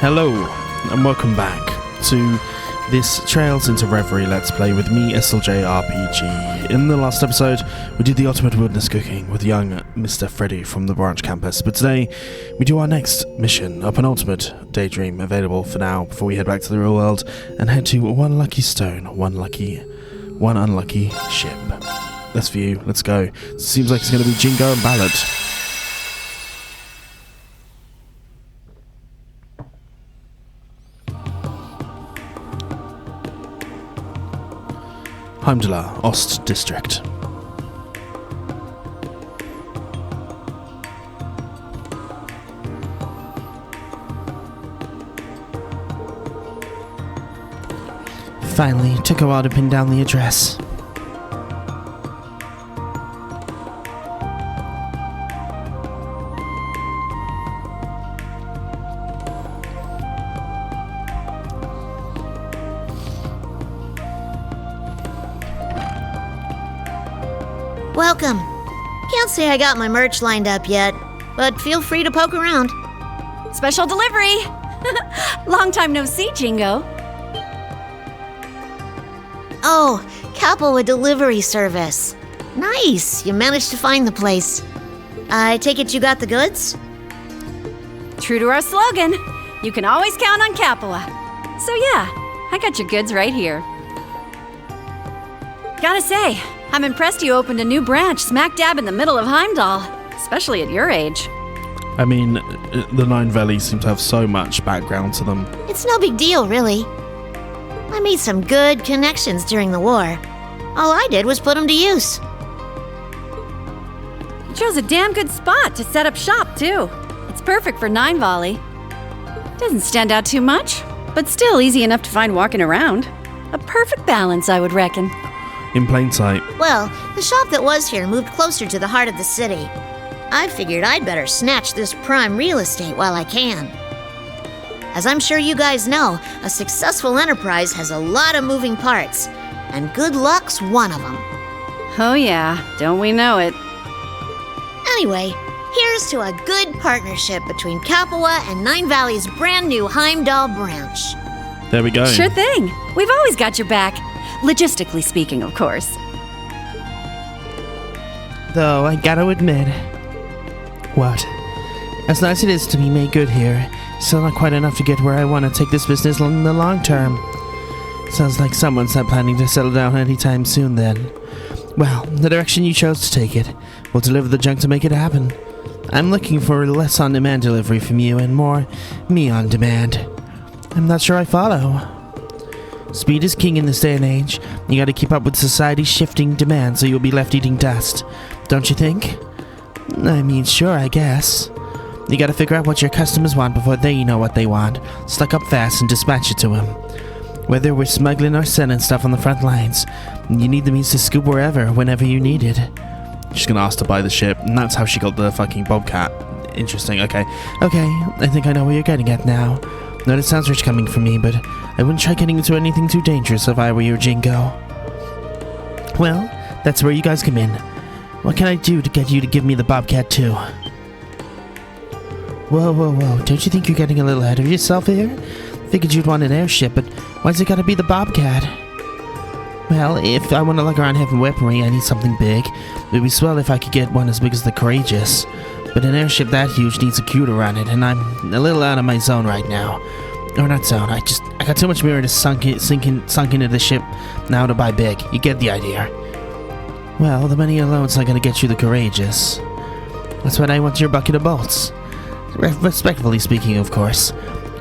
Hello, and welcome back to this Trails into Reverie Let's Play with me, SLJ RPG. In the last episode, we did the ultimate wilderness cooking with young Mr. Freddy from the branch campus, but today we do our next mission, a penultimate daydream available for now before we head back to the real world and head to one lucky stone, one unlucky ship. That's for you, let's go. Seems like it's going to be Jingo and Ballad. Heimdallr, Ost District. Finally, took a while to pin down the address. Welcome. Can't say I got my merch lined up yet, but feel free to poke around. Special delivery! Long time no see, Jingo. Oh, Capua delivery service. Nice, you managed to find the place. I take it you got the goods? True to our slogan, you can always count on Capua. So yeah, I got your goods right here. Gotta say, I'm impressed you opened a new branch smack dab in the middle of Heimdall, especially at your age. I mean, the Nine Valleys seem to have so much background to them. It's no big deal, really. I made some good connections during the war. All I did was put them to use. You chose a damn good spot to set up shop, too. It's perfect for Nine Valley. Doesn't stand out too much, but still easy enough to find walking around. A perfect balance, I would reckon. In plain sight. Well, the shop that was here moved closer to the heart of the city. I figured I'd better snatch this prime real estate while I can. As I'm sure you guys know, a successful enterprise has a lot of moving parts, and good luck's one of them. Oh yeah, don't we know it. Anyway, here's to a good partnership between Capua and Nine Valley's brand new Heimdall branch. There we go. Sure thing. We've always got your back. Logistically speaking, of course. Though, I gotta admit... What? As nice as it is to be made good here, still not quite enough to get where I want to take this business in the long term. Sounds like someone's not planning to settle down anytime soon then. Well, the direction you chose to take it, we'll deliver the junk to make it happen. I'm looking for less on-demand delivery from you and more me on demand. I'm not sure I follow. Speed is king in this day and age. You gotta keep up with society's shifting demands or you'll be left eating dust. Don't you think? I mean, sure, I guess. You gotta figure out what your customers want before they know what they want. Stuck up fast and dispatch it to them. Whether we're smuggling or selling stuff on the front lines, you need the means to scoop wherever, whenever you need it. She's gonna ask to buy the ship, and that's how she got the fucking Bobcat. Interesting, okay. Okay, I think I know where you're getting at now. No, it sounds rich coming from me, but I wouldn't try getting into anything too dangerous if I were your Jingo. Well, that's where you guys come in. What can I do to get you to give me the Bobcat too? Whoa, don't you think you're getting a little ahead of yourself here? Figured you'd want an airship, but why's it gotta be the Bobcat? Well, if I want to lug around heavy weaponry, I need something big. It'd be swell if I could get one as big as the Courageous. But an airship that huge needs a crew to run it, and I'm a little out of my zone right now. Or not zone, I got too much mirror to sunk into the ship now to buy big. You get the idea. Well, the money alone's not gonna get you the Courageous. That's why I want your bucket of bolts. Respectfully speaking, of course.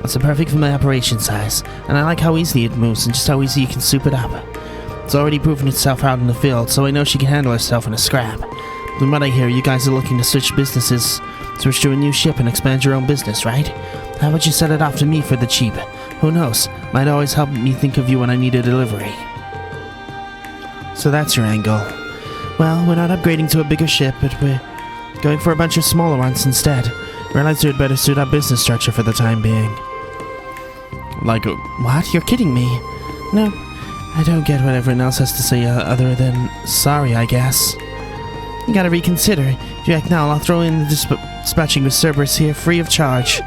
It's perfect for my operation size, and I like how easily it moves and just how easy you can soup it up. It's already proven itself out in the field, so I know she can handle herself in a scrap. From what I hear, you guys are looking to switch to a new ship and expand your own business, right? How about you set it off to me for the cheap? Who knows? Might always help me think of you when I need a delivery. So that's your angle. Well, we're not upgrading to a bigger ship, but we're going for a bunch of smaller ones instead. Realized it would better suit our business structure for the time being. Like, what? You're kidding me? No, I don't get what everyone else has to say other than sorry, I guess. You gotta reconsider. If you act now, I'll throw in the dispatching with Cerberus here free of charge.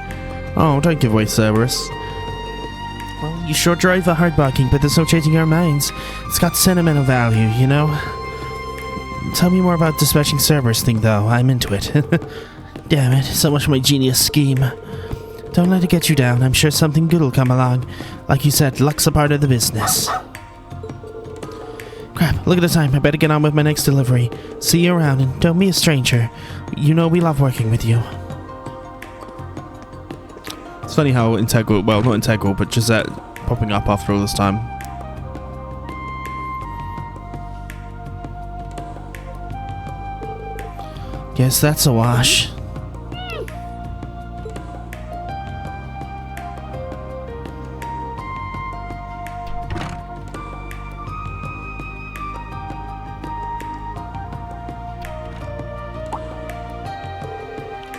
Oh, don't give away Cerberus. Well, you sure drive a hard barking, but there's no changing our minds. It's got sentimental value, you know? Tell me more about dispatching Cerberus thing, though. I'm into it. Damn it, so much for my genius scheme. Don't let it get you down. I'm sure something good will come along. Like you said, luck's a part of the business. Crap, look at the time. I better get on with my next delivery. See you around, and don't be a stranger. You know we love working with you. It's funny how integral, well, not integral, but Gisette popping up after all this time. Guess that's a wash.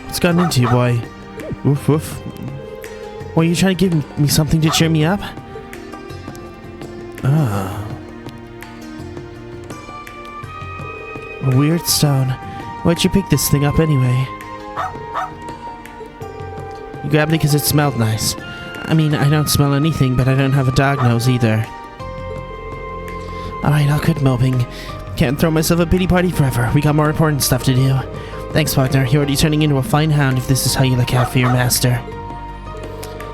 What's gotten into you, boy? Woof woof. Were you trying to give me something to cheer me up? Ah. A weird stone. Why'd you pick this thing up anyway? You grabbed it because it smelled nice. I mean, I don't smell anything, but I don't have a dog nose either. Alright, I'll quit moping. Can't throw myself a pity party forever. We got more important stuff to do. Thanks, partner. You're already turning into a fine hound if this is how you look out for your master.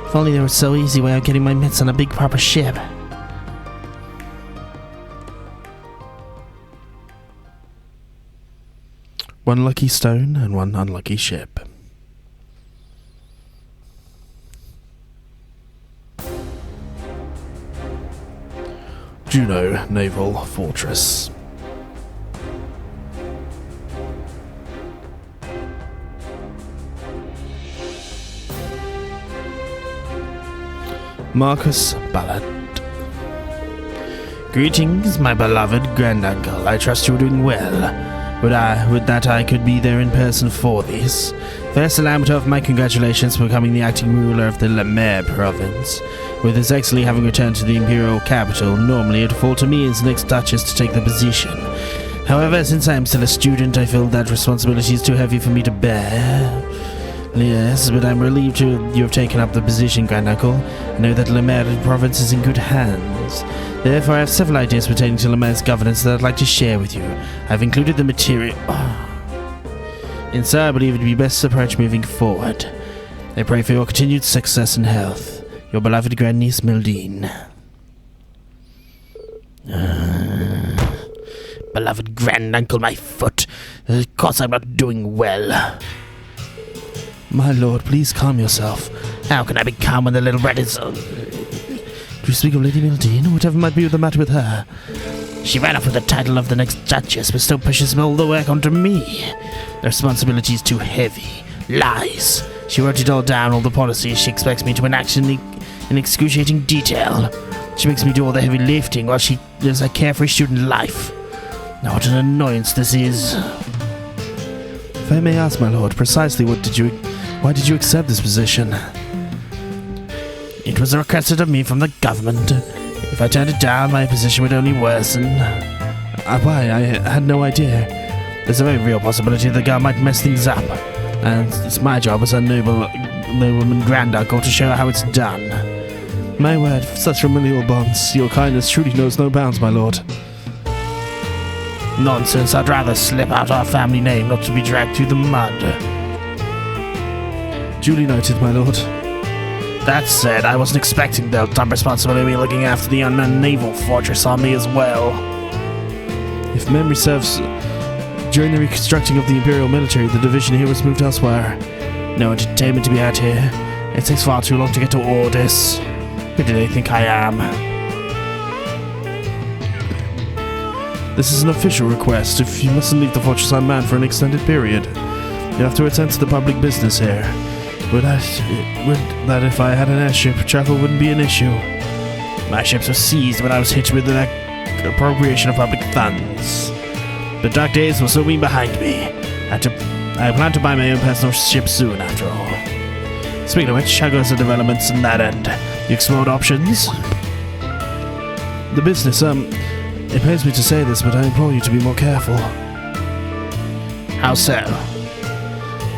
If only there was so easy way of getting my mitts on a big proper ship. One lucky stone and one unlucky ship. Juno Naval Fortress. Marcus Ballard. Greetings, my beloved granduncle. I trust you're doing well. Would that I could be there in person for this. First, allow me to offer my congratulations for becoming the acting ruler of the Le Maire province. With His Excellency having returned to the imperial capital, normally it would fall to me as next Duchess to take the position. However, since I am still a student, I feel that responsibility is too heavy for me to bear. Yes, but I'm relieved you have taken up the position, granduncle. I know that Le Maire province is in good hands. Therefore, I have several ideas pertaining to Le Maire's governance that I'd like to share with you. I've included the material... And so I believe it would be best approach moving forward. I pray for your continued success and health. Your beloved grandniece, Mildine. Beloved granduncle, my foot. Of course I'm not doing well. My lord, please calm yourself. How can I be calm when the little rat is... Do you speak of Lady Mildine? Whatever might be the matter with her? She ran off with the title of the next Duchess, but still pushes all the work onto me. The responsibility is too heavy. Lies. She wrote it all down, all the policies she expects me to enact in excruciating detail. She makes me do all the heavy lifting while she lives a carefree student life. Now what an annoyance this is. If I may ask, my lord, precisely why did you accept this position? It was requested of me from the government. If I turned it down, my position would only worsen. Why? I had no idea. There's a very real possibility the government might mess things up. And it's my job as a nobleman granduncle to show how it's done. My word, such familial bonds. Your kindness truly knows no bounds, my lord. Nonsense, I'd rather slip out our family name not to be dragged through the mud. Duly noted, my lord. That said, I wasn't expecting the top responsibility of me looking after the unknown naval fortress on me as well. If memory serves, during the reconstructing of the Imperial military, the division here was moved elsewhere. No entertainment to be had here. It takes far too long to get to orders. Who do they think I am? This is an official request. If you mustn't leave the fortress unmanned for an extended period, you have to attend to the public business here. Would that if I had an airship, travel wouldn't be an issue. My ships were seized when I was hit with the appropriation of public funds. The dark days will still be behind me. I plan to buy my own personal ship soon, after all. Speaking of which, how goes the developments in that end? You explored options? The business, it pains me to say this, but I implore you to be more careful. How so?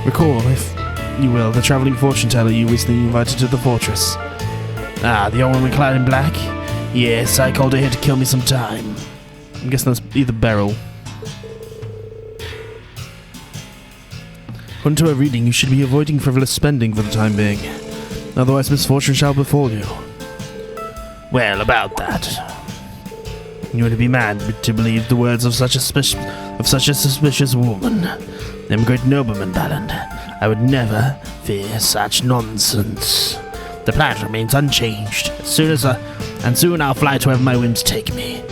Recall, if You will, the travelling fortune teller you recently invited to the fortress. Ah, the old woman clad in black? Yes, I called her here to kill me some time. I'm guessing that's either Beryl. According to her reading, you should be avoiding frivolous spending for the time being. Otherwise misfortune shall befall you. Well, about that. You would be mad to believe the words of such a suspicious woman. I am a great nobleman, Baland. I would never fear such nonsense. The plan remains unchanged. Soon I'll fly to wherever my whims take me.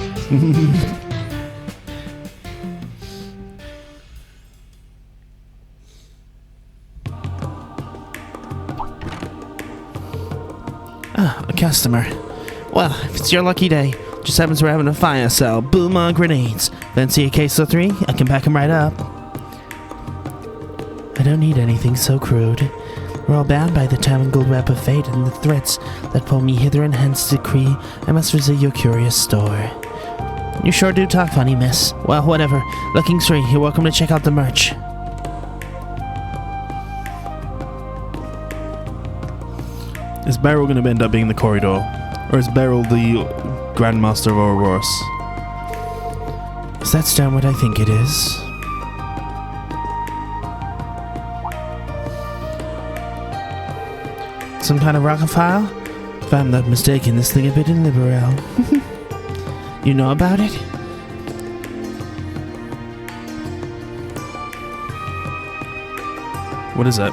Ah, a customer. Well, if it's your lucky day, just happens we're having a fire sale. Boom on grenades. Fancy a case of 3? I can pack them right up. I don't need anything so crude. We're all bound by the tangled web of fate and the threads that pull me hither, and hence decree I must visit your curious store. You sure do talk funny, miss. Well, whatever. Looking free. You're welcome to check out the merch. Is Beryl going to end up being the corridor? Or is Beryl the Grandmaster of Ouroboros? Is that stone what I think it is? Some kind of rockophile? If I'm not mistaken, this thing a bit illiberal. You know about it? What is that?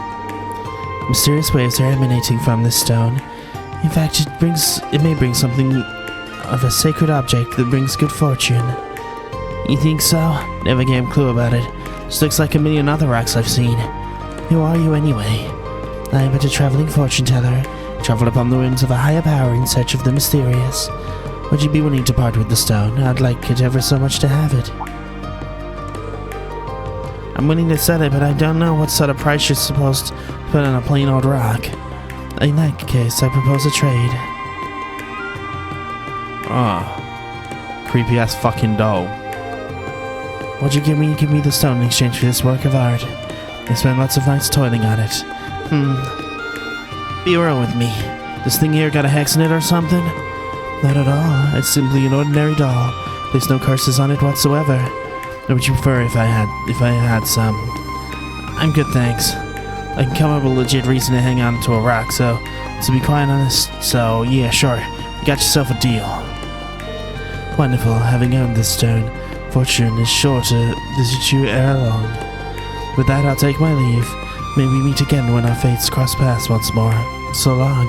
Mysterious waves are emanating from this stone. In fact, it may bring something of a sacred object that brings good fortune. You think so? Never gave a clue about it. Just looks like a million other rocks I've seen. Who are you anyway? I am but a traveling fortune teller, traveled upon the whims of a higher power in search of the mysterious. Would you be willing to part with the stone? I'd like it ever so much to have it. I'm willing to sell it, but I don't know what sort of price you're supposed to put on a plain old rock. In that case, I propose a trade. Ah. Creepy ass fucking doll. What'd you give me? Give me the stone in exchange for this work of art. I spent lots of nights toiling on it. Be real with me. This thing here got a hex in it or something? Not at all. It's simply an ordinary doll. There's no curses on it whatsoever. Or would you prefer if I had some? I'm good, thanks. I can come up with a legit reason to hang on to a rock, so to be quite honest, so yeah, sure. You got yourself a deal. Wonderful. Having owned this stone, fortune is sure to visit you ere long. With that, I'll take my leave. May we meet again when our fates cross paths once more. So long.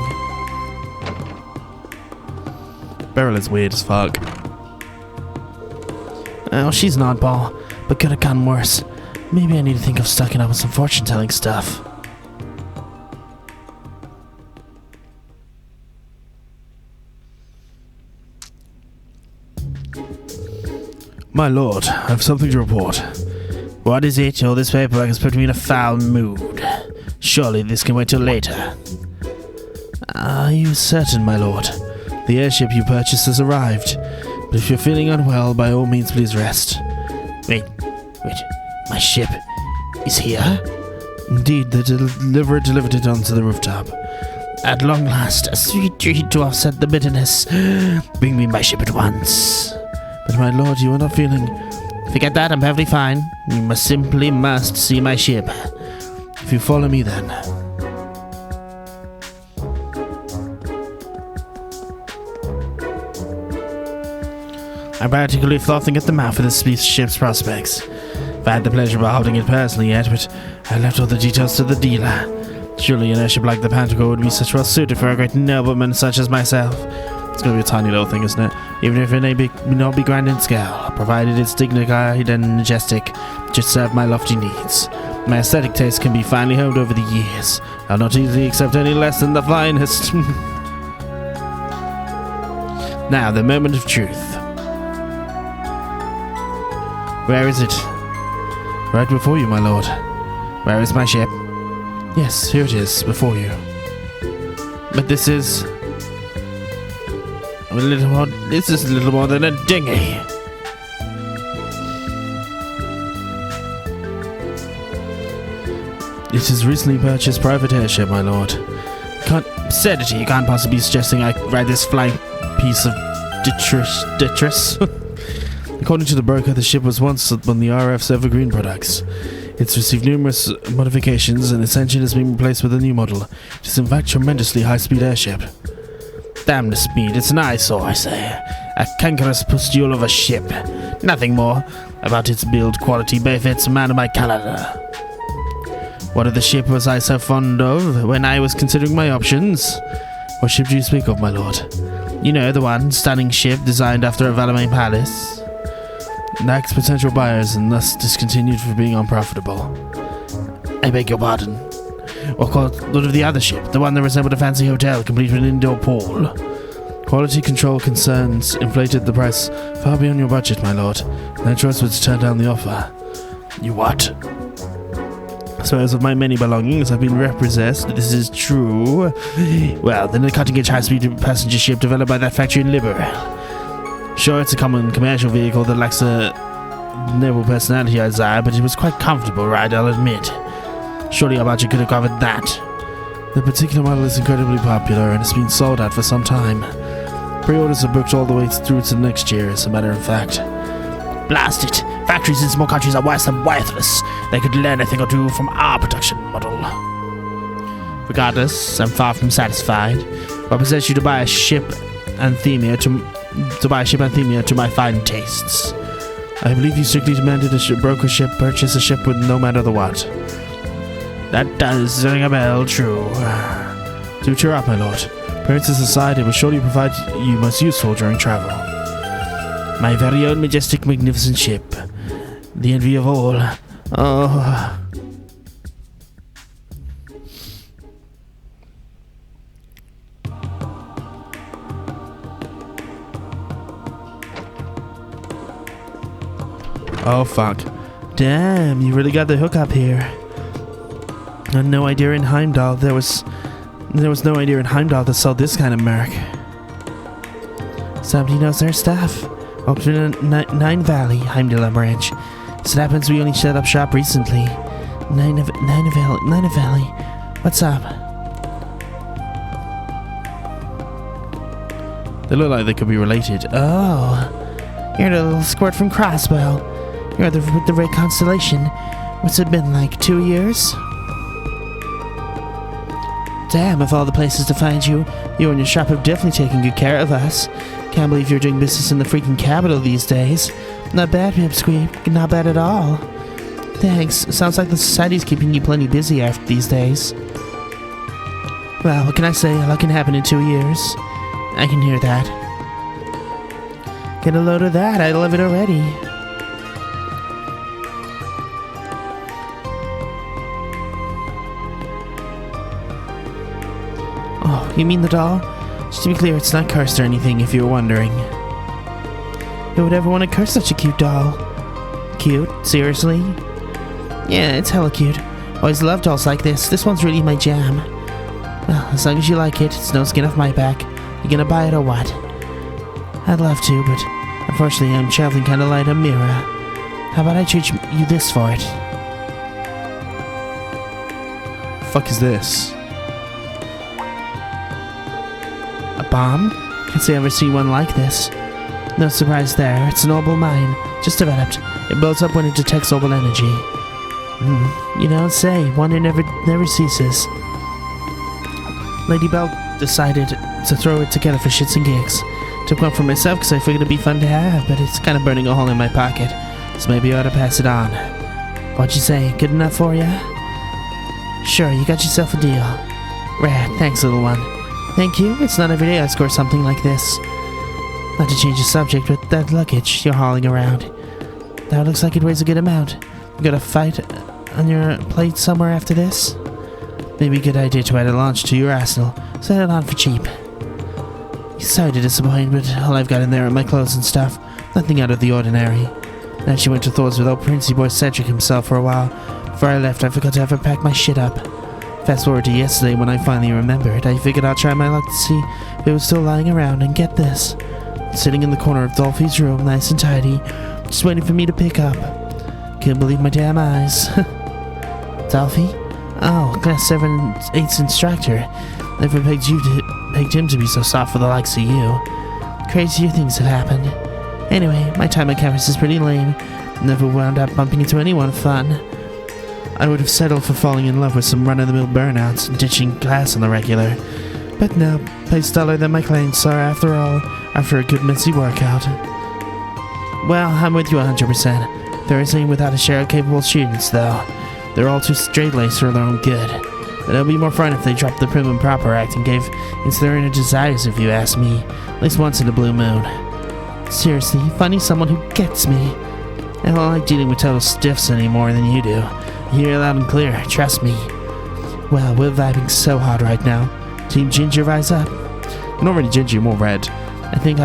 Beryl is weird as fuck. Oh, she's an oddball, but could have gone worse. Maybe I need to think of stocking up with some fortune-telling stuff. My lord, I have something to report. What is it? Oh, this paperwork has put me in a foul mood. Surely this can wait till later. Are you certain, my lord? The airship you purchased has arrived, but if you're feeling unwell, by all means please rest. Wait, my ship is here? Indeed, the deliverer delivered it onto the rooftop. At long last, a sweet treat to offset the bitterness. Bring me my ship at once. But my lord, you are not feeling... Forget that, I'm perfectly fine. You must see my ship. If you follow me then. I'm practically frothing at the mouth for this ship's prospects. I've had the pleasure of holding it personally yet, but I left all the details to the dealer. Surely an airship like the Pantagruel would be such well suited for a great nobleman such as myself. It's gonna be a tiny little thing, isn't it? Even if it may not be grand in scale, provided it's dignified and majestic, just serve my lofty needs. My aesthetic taste can be finely honed over the years. I'll not easily accept any less than the finest. Now, the moment of truth. Where is it? Right before you, my lord. Where is my ship? Yes, here it is, before you. But this is a little more than a dinghy. It is recently purchased private airship, my lord. Absurdity, you can't possibly be suggesting I ride this flying piece of detritus. According to the broker, the ship was once on the RF's Evergreen products. It's received numerous modifications and its engine has been replaced with a new model. It is in fact a tremendously high-speed airship. Damn the speed, it's an eyesore, I say. A cankerous pustule of a ship. Nothing more. About its build quality befits a man of my caliber. What of the ship was I so fond of when I was considering my options? What ship do you speak of, my lord? You know, the one, stunning ship designed after a Valamain palace. Lacks potential buyers and thus discontinued for being unprofitable. I beg your pardon. What of the other ship? The one that resembled a fancy hotel, complete with an indoor pool. Quality control concerns inflated the price far beyond your budget, my lord. No choice but to turn down the offer. You what? I suppose of my many belongings have been repossessed. This is true. Well, then a cutting-edge high-speed passenger ship developed by that factory in Liber. Sure, it's a common commercial vehicle that lacks a noble personality, I desire, but it was quite comfortable ride, I'll admit. Surely our budget could have covered that. The particular model is incredibly popular and has been sold out for some time. Pre-orders are booked all the way through to next year, as a matter of fact. Blast it! Factories in small countries are worse than worthless. They could learn a thing or two from our production model. Regardless, I'm far from satisfied. I possess you to buy a ship Anthemia to my fine tastes. I believe you strictly demanded a broker ship purchase a ship with no matter the what. That does ring a bell, true. Do cheer up, my lord. Appearances aside, it will surely provide you most useful during travel. My very own majestic, magnificent ship. The envy of all. Oh. Oh fuck. Damn, you really got the hook up here. I had no idea in Heimdall there was no idea in Heimdall to sell this kind of merc. Somebody knows their stuff. Welcome to Nine Valley, Heimdall branch. So it happens we only set up shop recently. Nine Valley. What's up? They look like they could be related. Oh, you're the little squirt from Crossbell. You're with the Ray Constellation. What's it been, like 2 years? Damn, of all the places to find you, you and your shop have definitely taken good care of us. Can't believe you're doing business in the freaking capital these days. Not bad, Pipsqueak. Not bad at all. Thanks. Sounds like the society's keeping you plenty busy after these days. Well, what can I say? A lot can happen in 2 years. I can hear that. Get a load of that. I love it already. Oh, you mean the doll? Just to be clear, it's not cursed or anything, if you were wondering. Who would ever want to curse such a cute doll? Cute? Seriously? Yeah, it's hella cute. Always loved dolls like this. This one's really my jam. Well, as long as you like it, it's no skin off my back. You gonna buy it or what? I'd love to, but unfortunately I'm traveling kinda light on Mira. How about I treat you this for it? Fuck is this? A bomb? Can't say I've ever seen one like this. No surprise there, it's an orbital mine. Just developed. It blows up when it detects orbital energy. You don't say, wonder never ceases. Lady Belle decided to throw it together for shits and gigs. Took one for myself because I figured it'd be fun to have, but it's kind of burning a hole in my pocket, so maybe I ought to pass it on. What'd you say, good enough for ya? Sure, you got yourself a deal. Rad, thanks little one. Thank you, it's not every day I score something like this. Not to change the subject, but that luggage you're hauling around. That looks like it weighs a good amount. You got a fight on your plate somewhere after this? Maybe a good idea to add a launch to your arsenal. Sell it on for cheap. Sorry to disappoint, but all I've got in there are my clothes and stuff. Nothing out of the ordinary. I actually went to Thor's with old Princey Boy Cedric himself for a while. Before I left, I forgot to ever pack my shit up. Fast forward to yesterday when I finally remembered. I figured I'd try my luck to see if it was still lying around, and get this. Sitting in the corner of Dolphy's room, nice and tidy, just waiting for me to pick up. Couldn't believe my damn eyes. Dolphy? Oh, Class 7/8's instructor. Never pegged him to be so soft for the likes of you. Crazier things have happened. Anyway, my time at campus is pretty lame. Never wound up bumping into anyone fun. I would have settled for falling in love with some run-of-the-mill burnouts and ditching class on the regular. But no, place duller than my claims are after all, after a good messy workout. Well, I'm with you 100%. There isn't without a share of capable students, though. They're all too straight-laced for their own good. But it'll be more fun if they dropped the prim and proper act and gave into their inner desires, if you ask me. At least once in a blue moon. Seriously, finding someone who gets me. I don't like dealing with total stiffs any more than you do. You hear it loud and clear, trust me. Well, we're vibing so hard right now. Team Ginger, rise up. You're not really ginger, you're more red. I think you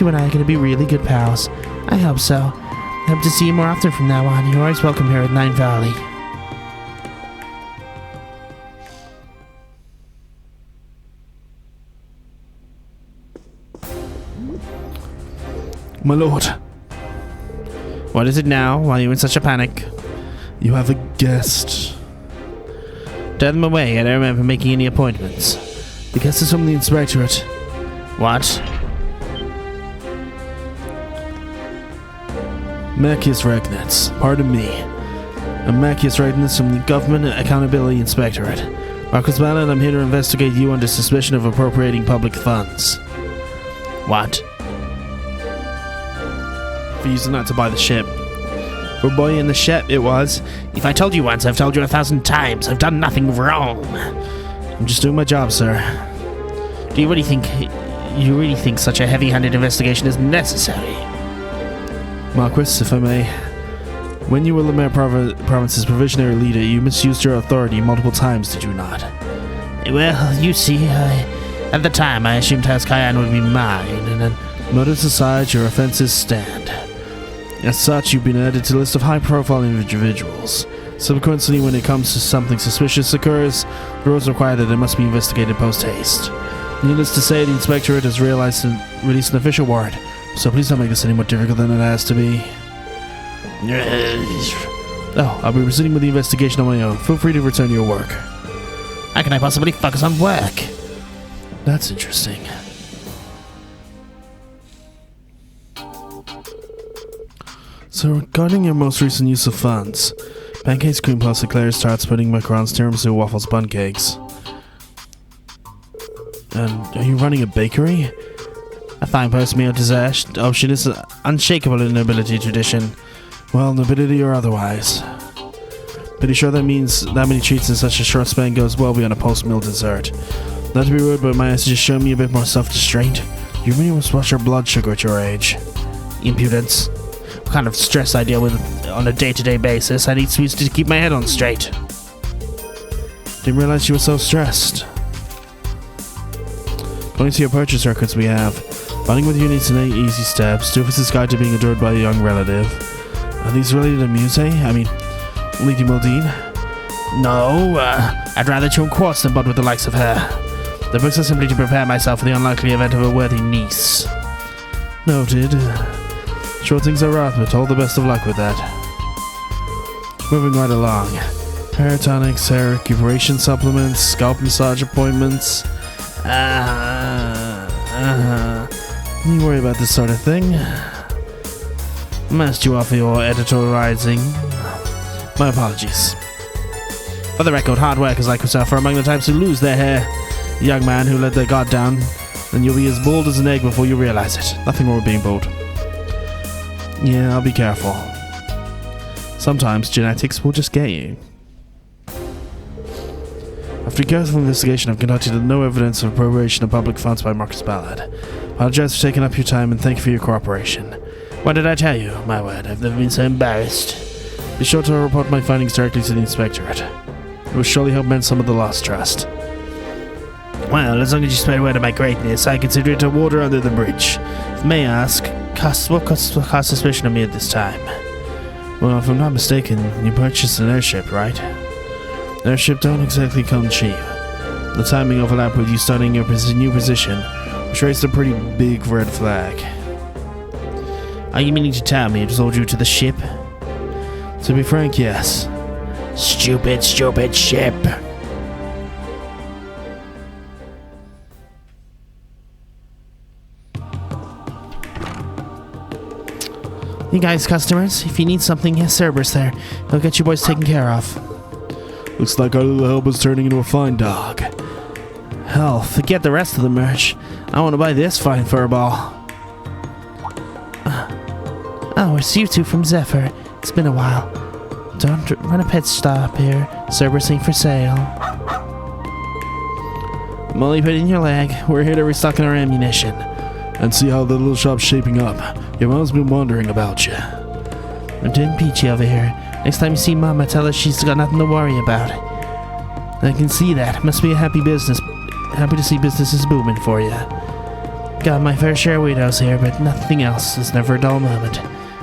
and I are gonna be really good pals. I hope so. I hope to see you more often from now on. You're always welcome here at Nine Valley. My lord. What is it now? Why are you in such a panic? You have a guest. Tell them away. I don't remember making any appointments. The guest is from the inspectorate. What? Macius Regnitz. Pardon me. I'm Macius Regnitz from the Government Accountability Inspectorate. Marcus Ballard, I'm here to investigate you under suspicion of appropriating public funds. What? For using that to buy the ship. For buying the ship, it was. If I told you once, I've told you 1,000 times. I've done nothing wrong. I'm just doing my job, sir. Do you really think such a heavy-handed investigation is necessary? Marquis, if I may. When you were Lemare Province's provisionary leader, you misused your authority multiple times, did you not? Well, you see, at the time I assumed House Cayenne would be mine, and then... Motives aside, your offenses stand. As such, you've been added to a list of high-profile individuals. Subsequently, when it comes to something suspicious occurs, the rules require that it must be investigated post-haste. Needless to say, the Inspectorate has released an official warrant, so please don't make this any more difficult than it has to be. Oh, I'll be proceeding with the investigation on my own. Feel free to return to your work. How can I possibly focus on work? That's interesting. So regarding your most recent use of funds, Pancakes Cream Plus declares tarts, pudding, macarons, tiramisu, waffles, bun cakes. And are you running a bakery? A fine post-meal dessert option is unshakable in nobility tradition. Well, nobility or otherwise. Pretty sure that means that many treats in such a short span goes well beyond a post-meal dessert. Not to be rude, but might I suggest show me a bit more self-restraint? You really must watch your blood sugar at your age. Impudence. What kind of stress I deal with on a day-to-day basis. I need sweets to keep my head on straight. Didn't realize you were so stressed. According to your purchase records we have, bonding with you needs an 8 easy steps, Doofus' guide to being adored by a young relative. Are these related to Muse? I mean, Lady Modine? No, I'd rather chew quartz than bud with the likes of her. The books are simply to prepare myself for the unlikely event of a worthy niece. Noted. Sure things are rough, but all the best of luck with that. Moving right along. Hair tonics, hair recuperation supplements, scalp massage appointments. You worry about this sort of thing. Must you offer your editorializing? My apologies. For the record, hard workers like yourself are among the types who lose their hair. Young man who let their guard down, then you'll be as bald as an egg before you realize it. Nothing wrong with being bald. Yeah, I'll be careful. Sometimes genetics will just get you. After a careful investigation, I've conducted no evidence of appropriation of public funds by Marcus Ballard. Apologize for taking up your time and thank you for your cooperation. What did I tell you? My word, I've never been so embarrassed. Be sure to report my findings directly to the Inspectorate. It will surely help mend some of the lost trust. Well, as long as you spread word of my greatness, I consider it a water under the bridge. If may I ask, what caused suspicion of me at this time? Well, if I'm not mistaken, you purchased an airship, right? Airship don't exactly come cheap. The timing overlapped with you starting your new position, which raised a pretty big red flag. Are you meaning to tell me it was all due to the ship? To be frank, yes. Stupid, stupid ship. You guys, customers, if you need something, yes, Cerberus there. He'll get you boys taken care of. Looks like our little help is turning into a fine dog. Hell, forget the rest of the merch. I want to buy this fine furball. Oh, it's you two from Zephyr. It's been a while. Don't run a pit stop here. Cerberus ain't for sale. Molly, put in your leg. We're here to restock our ammunition. And see how the little shop's shaping up. Your mom's been wondering about you. I'm doing peachy over here. Next time you see Mama, tell her she's got nothing to worry about. I can see that. Must be a happy business. Happy to see business is booming for you. Got my fair share of weirdos here, but nothing else. There's never a dull moment.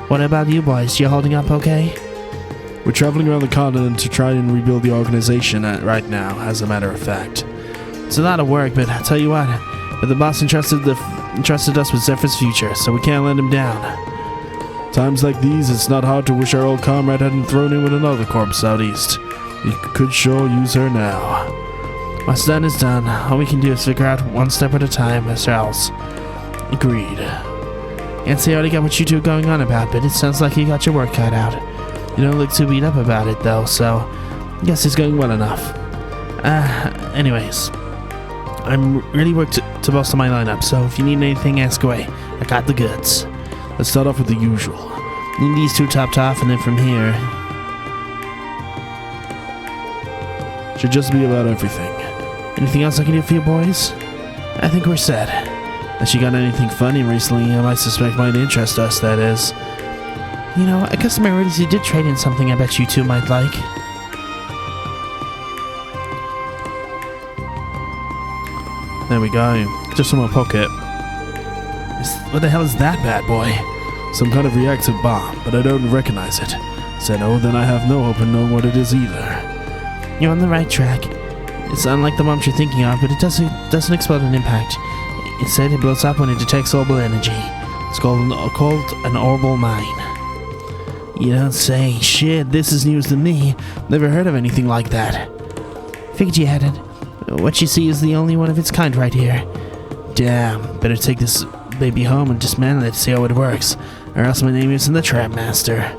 What about you boys? You holding up okay? We're traveling around the continent to try and rebuild the organization right now, as a matter of fact. It's a lot of work, but I tell you what, but the boss entrusted us with Zephyr's future, so we can't let him down. Times like these, it's not hard to wish our old comrade hadn't thrown in with another corpse out east. We could sure use her now. What's done is done. All we can do is figure out one step at a time ourselves. Agreed. Can't say I already got what you two are going on about, but it sounds like you got your work cut out. You don't look too beat up about it, though, so I guess it's going well enough. Anyways, I'm really worked to bolster my lineup, so if you need anything, ask away. I got the goods. Let's start off with the usual. Need these two topped off, and then from here... Should just be about everything. Anything else I can do for you boys? I think we're set. Has she got anything funny recently I might suspect might interest us, that is? You know, a customer really did trade in something I bet you two might like. There we go. Just from my pocket. What the hell is that bad boy? Some kind of reactive bomb, but I don't recognize it. Said no, then I have no hope in knowing what it is either. You're on the right track. It's unlike the bombs you're thinking of, but it doesn't explode on impact. Instead, it blows up when it detects orbital energy. It's called an orbital mine. You don't say. Shit, this is news to me. Never heard of anything like that. Figured you hadn't. What you see is the only one of its kind right here. Damn, better take this baby home and dismantle it to see how it works, or else my name isn't the Trap Master.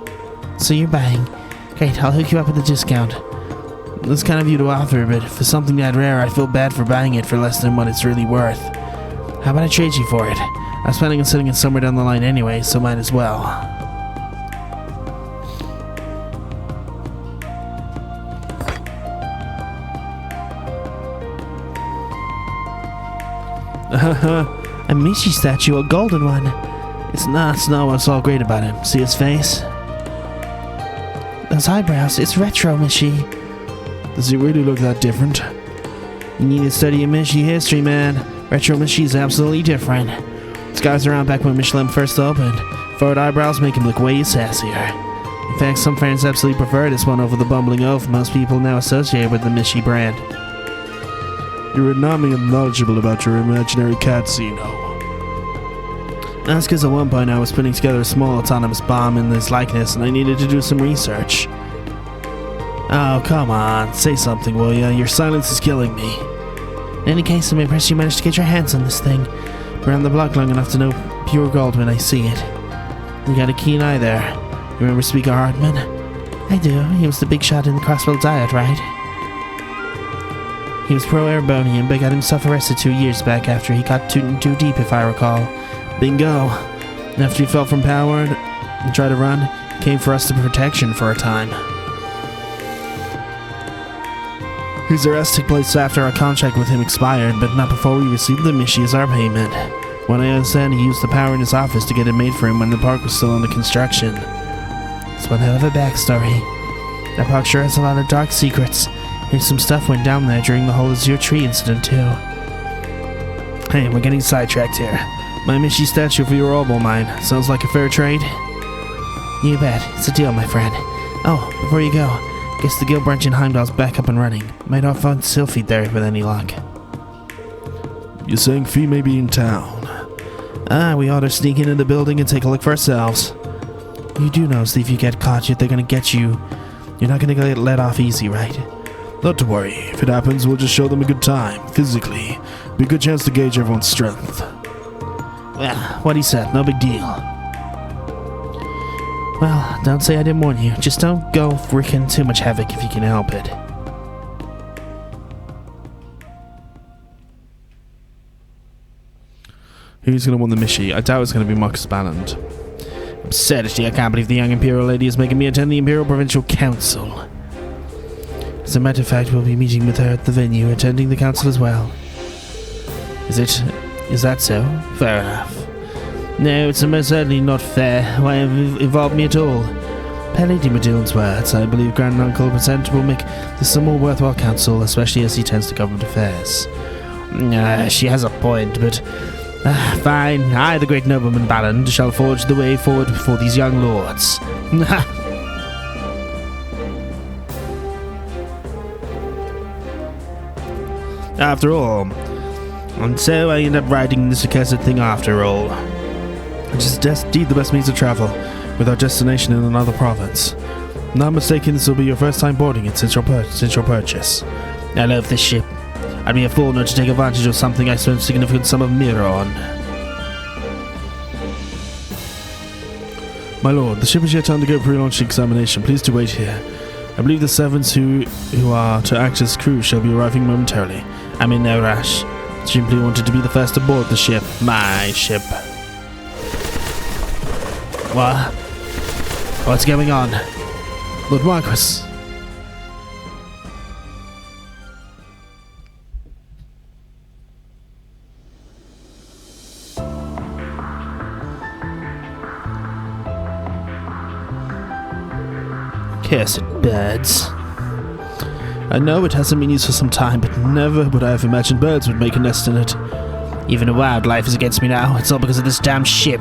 So you're buying. Great, I'll hook you up with a discount. That's kind of you to offer, but for something that rare, I feel bad for buying it for less than what it's really worth. How about I trade you for it? I was planning on selling it somewhere down the line anyway, so might as well. A Mishi statue, a golden one. It's not what's all great about him. See his face? Those eyebrows, it's retro Mishi. Does he really look that different? You need to study your Mishi history, man. Retro Mishi is absolutely different. This guy's around back when Michelin first opened. Forward eyebrows make him look way sassier. In fact, some fans absolutely prefer this one over the bumbling oaf most people now associate with the Mishi brand. You're numbing and knowledgeable about your imaginary cat, Zeno. That's because at one point I was putting together a small autonomous bomb in this likeness and I needed to do some research. Oh, come on. Say something, will ya? Your silence is killing me. In any case, I'm impressed you managed to get your hands on this thing. Around the block long enough to know pure gold when I see it. You got a keen eye there. You remember Speaker Hartman? I do. He was the big shot in the Crossbell diet, right? He was pro-Erebonia, but got himself arrested 2 years back after he got too deep, if I recall. Bingo. And after he fell from power and tried to run, he came for us to protection for a time. His arrest took place after our contract with him expired, but not before we received the Mishi as our payment. When I understand, he used the power in his office to get it made for him when the park was still under construction. It's one hell of a backstory. That park sure has a lot of dark secrets. Here's some stuff went down there during the whole Azure Tree incident, too. Hey, we're getting sidetracked here. My Mishi statue for your orbital mine. Sounds like a fair trade? You bet. It's a deal, my friend. Oh, before you go, guess the Guild branch in Heimdall's back up and running. Might not find Sylphie there with any luck. You're saying Fee may be in town? We ought to sneak into the building and take a look for ourselves. You do know, Steve, if you get caught, they're gonna get you. You're not gonna get let off easy, right? Not to worry. If it happens, we'll just show them a good time, physically. Be a good chance to gauge everyone's strength. Well, what he said, no big deal. Well, don't say I didn't warn you. Just don't go wreaking too much havoc if you can help it. Who's gonna win the Mishi? I doubt it's gonna be Marcus Balland. Absurdity, I can't believe the young Imperial lady is making me attend the Imperial Provincial Council. As a matter of fact, we'll be meeting with her at the venue, attending the council as well. Is that so? Fair enough. No, it's most certainly not fair. Why have you involved me at all? Per Lady Madoon's words, I believe Grand Uncle Present will make this a more worthwhile council, especially as he tends to government affairs. She has a point, but... fine, I, the great nobleman Balland, shall forge the way forward for these young lords. After all. And so I end up riding this accursed thing after all. Which is indeed the best means of travel, with our destination in another province. Not mistaken, this will be your first time boarding it since your purchase. I love this ship. I'd be a fool not to take advantage of something I spent a significant sum of mirror on. My lord, the ship is yet to undergo pre-launch examination. Please do wait here. I believe the servants who are to act as crew shall be arriving momentarily. I'm in no rush. Simply wanted to be the first aboard the ship. My ship. What? What's going on? Lord Marquis. Cursed birds. I know it hasn't been used for some time, but never would I have imagined birds would make a nest in it. Even wildlife is against me now. It's all because of this damn ship.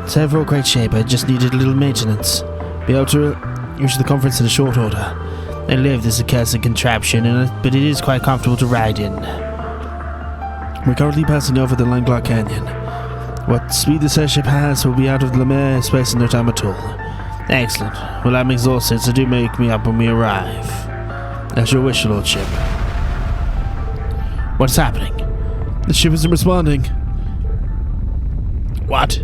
It's overall great shape, I just needed a little maintenance. Be able to reach the conference in a short order. I love this accursed contraption, but it is quite comfortable to ride in. We're currently passing over the Langlois Canyon. What speed this airship has will be out of the Lemaire space in no time at all. Excellent. Well, I'm exhausted, so do make me up when we arrive. As your wish, Lordship. What's happening? The ship isn't responding. What?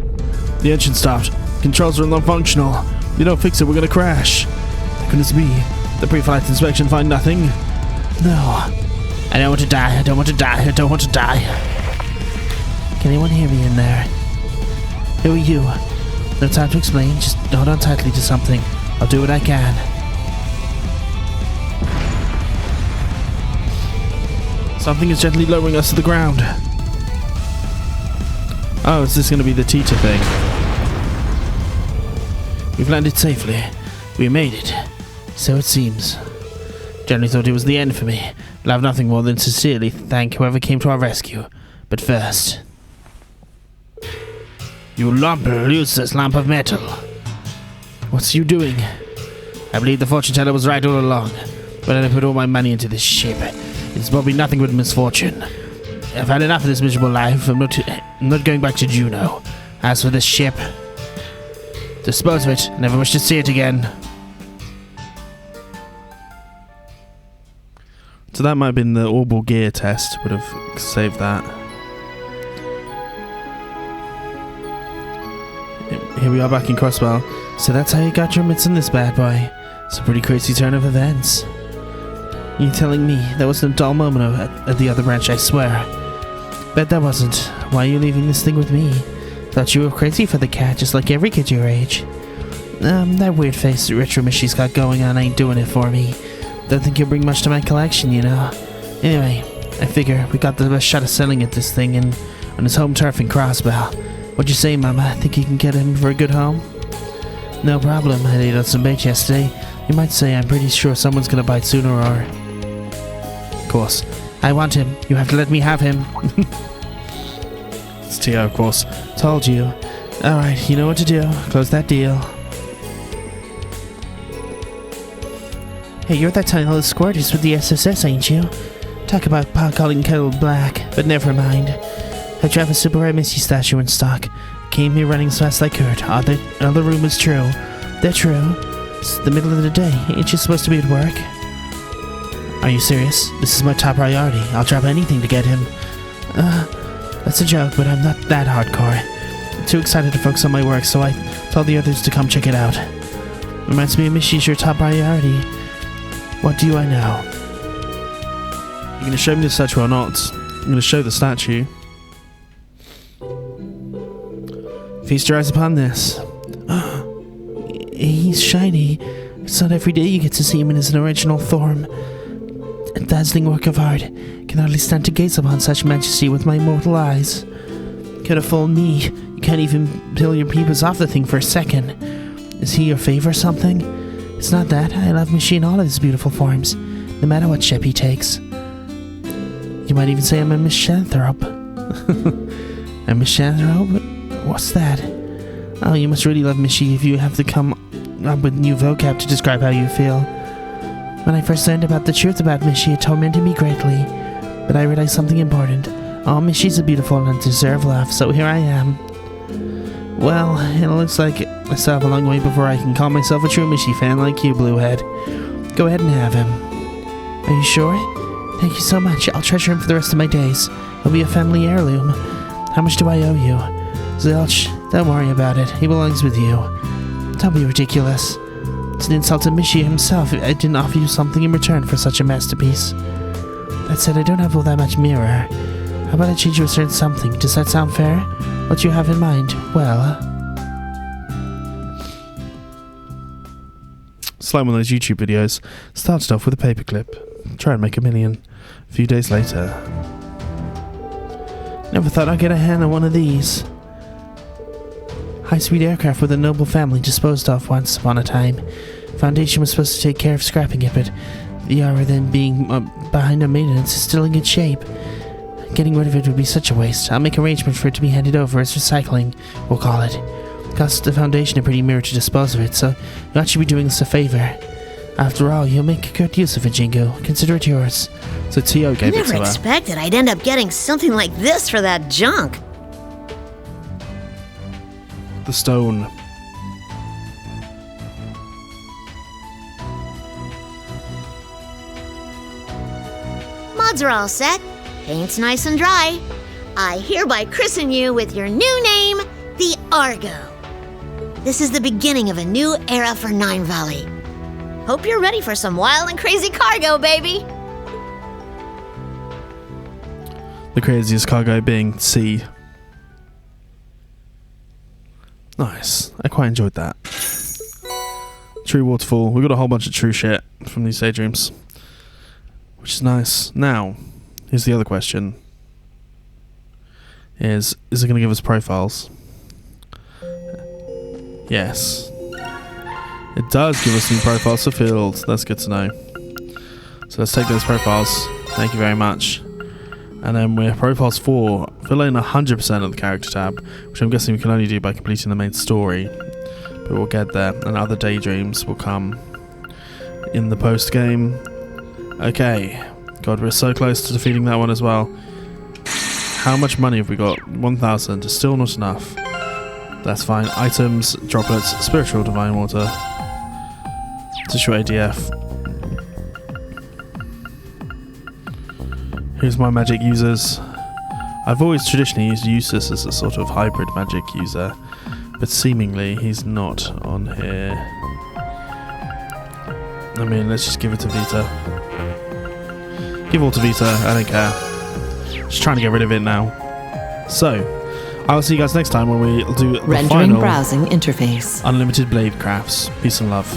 The engine stopped. Controls are non-functional. If you don't fix it, we're gonna crash. Could this be? The pre-flight inspection find nothing? No. I don't want to die. I don't want to die. I don't want to die. Can anyone hear me in there? Who are you? No time to explain. Just hold on tightly to something. I'll do what I can. Something is gently lowering us to the ground. Oh, is this going to be the Tita thing? We've landed safely. We made it. So it seems. Generally thought it was the end for me. I'll have nothing more than sincerely thank whoever came to our rescue. But first... You useless lump of metal. What's you doing? I believe the fortune teller was right all along. But I put all my money into this ship. It's probably nothing but misfortune. I've had enough of this miserable life. I'm not going back to Juneau. As for this ship, dispose of it. Never wish to see it again. So that might have been the orbital gear test. Would have saved that. Here we are back in Crossbell. So that's how you got your mitts on this bad boy. It's a pretty crazy turn of events. You telling me there wasn't a dull moment at the other branch, I swear. Bet that wasn't. Why are you leaving this thing with me? Thought you were crazy for the cat, just like every kid your age. That weird face retro Mishy's got going on ain't doing it for me. Don't think you'll bring much to my collection, you know. Anyway, I figure we got the best shot of selling it this thing on his home turf in Crossbell. What'd you say, Mama? Think you can get him for a good home? No problem. I ate on some bait yesterday. You might say I'm pretty sure someone's gonna bite sooner or... Of course. I want him. You have to let me have him. It's Tio, of course. Told you. Alright, you know what to do. Close that deal. Hey, you're that tiny little squirtus with the SSS, ain't you? Talk about pot calling kettle black, but never mind. I drive a super rare Missy statue in stock. Came here running as fast as I could. Are the rumors true? They're true. It's the middle of the day. Ain't you supposed to be at work? Are you serious? This is my top priority. I'll drop anything to get him. That's a joke, but I'm not that hardcore. I'm too excited to focus on my work, so I told the others to come check it out. Reminds me of Mishy's your top priority. What do I know? You're going to show me the statue or not? I'm going to show the statue. Feast your eyes upon this. He's shiny. It's not every day you get to see him in his original form. A dazzling work of art. Can hardly stand to gaze upon such majesty with my mortal eyes. Could have fooled me. You can't even peel your peepers off the thing for a second. Is he your fave or something? It's not that. I love Mishy in all of his beautiful forms, no matter what shape he takes. You might even say I'm a misanthrope. A misanthrope? What's that? Oh, you must really love Mishy if you have to come up with new vocab to describe how you feel. When I first learned about the truth about Mishy, it tormented me greatly. But I realized something important. Oh, Mishy's a beautiful and deserved love, so here I am. Well, it looks like I still have a long way before I can call myself a true Mishy fan like you, Bluehead. Go ahead and have him. Are you sure? Thank you so much. I'll treasure him for the rest of my days. He'll be a family heirloom. How much do I owe you? Zilch, don't worry about it. He belongs with you. Don't be ridiculous. It's an insult to Mishy himself if I didn't offer you something in return for such a masterpiece. That said, I don't have all that much mirror. How about I treat you a certain something? Does that sound fair? What do you have in mind? Well... It's like one of those YouTube videos. Started off with a paperclip. Try and make $1 million. A few days later. Never thought I'd get a hand on one of these. High-speed aircraft with a noble family disposed of once upon a time. Foundation was supposed to take care of scrapping it, but the hour then being behind on maintenance is still in good shape. Getting rid of it would be such a waste. I'll make arrangements for it to be handed over as recycling, we'll call it. Costs the Foundation a pretty mirror to dispose of it, so you ought to be doing us a favor. After all, you'll make good use of it, Jingo. Consider it yours. So T.O. gave it to her. Never expected I'd end up getting something like this for that junk. The stone. Mods are all set. Paint's nice and dry. I hereby christen you with your new name, the Argo. This is the beginning of a new era for Nine Valley. Hope you're ready for some wild and crazy cargo, baby. The craziest cargo being sea. Nice. I quite enjoyed that. True waterfall. We got a whole bunch of true shit from these daydreams, which is nice. Now, here's the other question. Is it going to give us profiles? Yes. It does give us new profiles for fields. That's good to know. So let's take those profiles. Thank you very much. And then we're profiles 4. Fill in 100% of the character tab, which I'm guessing we can only do by completing the main story. But we'll get there. And other daydreams will come in the post game. Okay. God, we're so close to defeating that one as well. How much money have we got? 1,000. Still not enough. That's fine. Items, droplets, spiritual divine water. Tissue ADF. Here's my magic users. I've always traditionally used Eustace as a sort of hybrid magic user, but seemingly he's not on here. I mean, let's just give it to Vita. Give all to Vita, I don't care. Just trying to get rid of it now. So, I'll see you guys next time when we do the Rendering final browsing interface. Unlimited Blade Crafts. Peace and love.